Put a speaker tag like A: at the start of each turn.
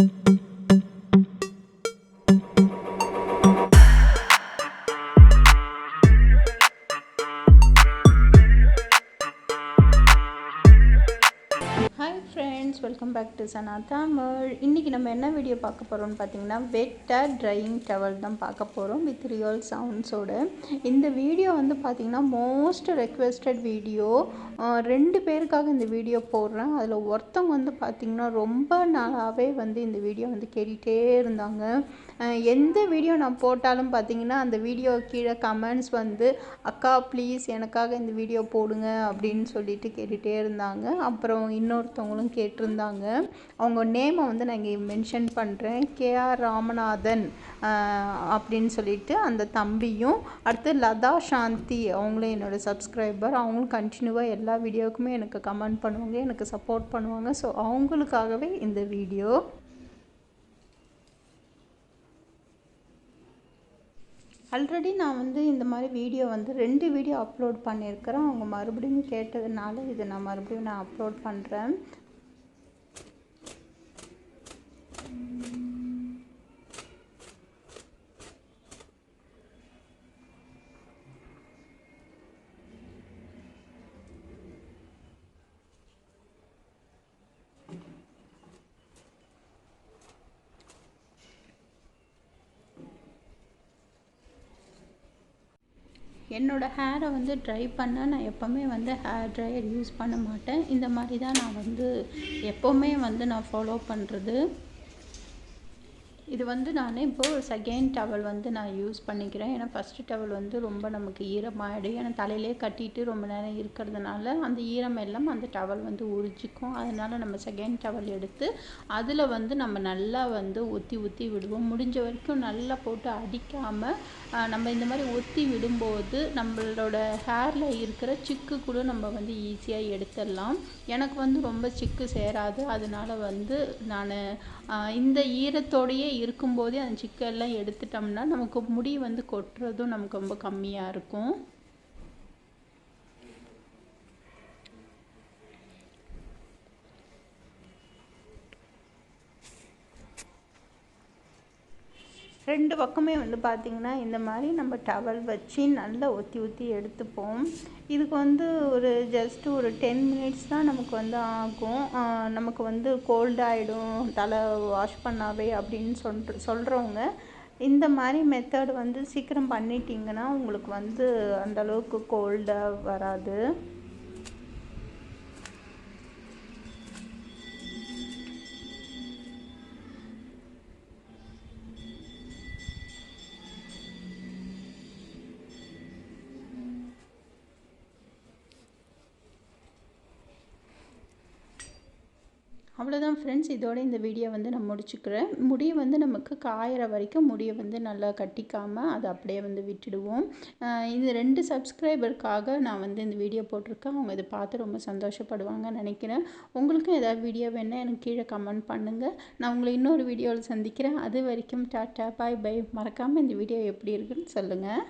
A: Hi friends, welcome back to Sana Tamil. இன்றைக்கி நம்ம என்ன வீடியோ பார்க்க போகிறோம்னு பார்த்தீங்கன்னா, வெட் ட்ரையிங் டவல் தான் பார்க்க போகிறோம் வித் ரியல் சவுண்ட்ஸோடு. இந்த வீடியோ வந்து பார்த்திங்கன்னா மோஸ்ட் ரெக்வெஸ்டட் வீடியோ. 2 பேருக்காக இந்த வீடியோ போடுறேன். அதில் ஒருத்தவங்க வந்து பார்த்திங்கன்னா ரொம்ப நாளாகவே வந்து இந்த வீடியோ வந்து கேட்டுகிட்டே இருந்தாங்க. எந்த வீடியோ நான் போட்டாலும் பார்த்திங்கன்னா அந்த வீடியோ கீழே கமெண்ட்ஸ் வந்து, அக்கா ப்ளீஸ் எனக்காக இந்த வீடியோ போடுங்க அப்படின்னு சொல்லிட்டு கேட்டுகிட்டே இருந்தாங்க. அப்புறம் இன்னொருத்தவங்களும் கேட்டிருந்தாங்க. அவங்க நேமை வந்து நான் இங்கே மென்ஷன் பண்ணுறேன். கேஆர் ராமநாதன் அப்படின்னு சொல்லிட்டு அந்த தம்பியும், அடுத்து லதா சாந்தி அவங்களும் என்னோடய சப்ஸ்கிரைபர். அவங்களும் கண்டினியூவாக எல்லா வீடியோவுக்குமே எனக்கு கமெண்ட் பண்ணுவாங்க, எனக்கு சப்போர்ட் பண்ணுவாங்க. ஸோ அவங்களுக்காகவே இந்த வீடியோ. ஆல்ரெடி நான் வந்து இந்த மாதிரி வீடியோ வந்து 2 வீடியோ அப்லோட் பண்ணியிருக்கிறேன். அவங்க மறுபடியும் கேட்டதுனால இதை நான் மறுபடியும் அப்லோட் பண்ணுறேன். என்னோடய ஹேரை வந்து ட்ரை பண்ண நான் எப்போவுமே வந்து ஹேர் ட்ரையர் யூஸ் பண்ண மாட்டேன். இந்த மாதிரி தான் நான் வந்து எப்போவுமே வந்து நான் ஃபாலோ பண்ணுறது. இது வந்து நான் இப்போது செகண்ட் டவல் வந்து நான் யூஸ் பண்ணிக்கிறேன். ஏன்னா ஃபஸ்ட்டு டவல் வந்து ரொம்ப நமக்கு ஈரமாகிடும். ஏன்னா தலையிலே கட்டிட்டு ரொம்ப நேரம் இருக்கிறதுனால அந்த ஈரம் எல்லாம் அந்த டவல் வந்து உறிஞ்சிக்கும். அதனால் நம்ம செகண்ட் டவல் எடுத்து அதில் வந்து நம்ம நல்லா வந்து ஒத்தி விடுவோம். முடிஞ்ச வரைக்கும் நல்லா போட்டு அடிக்காமல் நம்ம இந்த மாதிரி ஒத்தி விடும்போது நம்மளோட ஹேரில் இருக்கிற சிக்கு கூட நம்ம வந்து ஈஸியாக எடுத்துடலாம். எனக்கு வந்து ரொம்ப சிக்கு சேராது. அதனால் வந்து நான் இந்த ஈரத்தோடையே இருக்கும்போதே அந்த சிக்கெல்லாம் எடுத்துட்டோம்னா நமக்கு முடி வந்து கொட்டுறதும் நமக்கு ரொம்ப கம்மியாக இருக்கும். ரெண்டு பக்கமே வந்து பார்த்திங்கன்னா இந்த மாதிரி நம்ம டவல் வச்சு நல்லா ஒத்தி எடுத்துப்போம். இதுக்கு வந்து ஜஸ்ட் ஒரு 10 மினிட்ஸ் தான் நமக்கு வந்து ஆகும். நமக்கு வந்து கோல்டாகிடும் தலை வாஷ் பண்ணாவே அப்படின்னு சொல்கிறவங்க இந்த மாதிரி மெத்தட் வந்து சீக்கிரம் பண்ணிட்டீங்கன்னா உங்களுக்கு வந்து அந்தளவுக்கு கோல்டாக வராது. அவ்வளோதான் ஃப்ரெண்ட்ஸ், இதோட இந்த வீடியோ வந்து நான் முடிச்சுக்கிறேன். முடியை வந்து நமக்கு காயிற வரைக்கும் முடியை வந்து நல்லா கட்டிக்காமல் அதை அப்படியே வந்து விட்டுடுவோம். இது 2 சப்ஸ்கிரைபருக்காக நான் வந்து இந்த வீடியோ போட்டிருக்கேன். அவங்க இதை பார்த்து ரொம்ப சந்தோஷப்படுவாங்கன்னு நினைக்கிறேன். உங்களுக்கும் ஏதாவது வீடியோ வேணால் எனக்கு கீழே கமெண்ட் பண்ணுங்கள். நான் உங்களை இன்னொரு வீடியோவில் சந்திக்கிறேன். அது வரைக்கும் டாட்டா பாய் பை. மறக்காமல் இந்த வீடியோ எப்படி இருக்குன்னு சொல்லுங்கள்.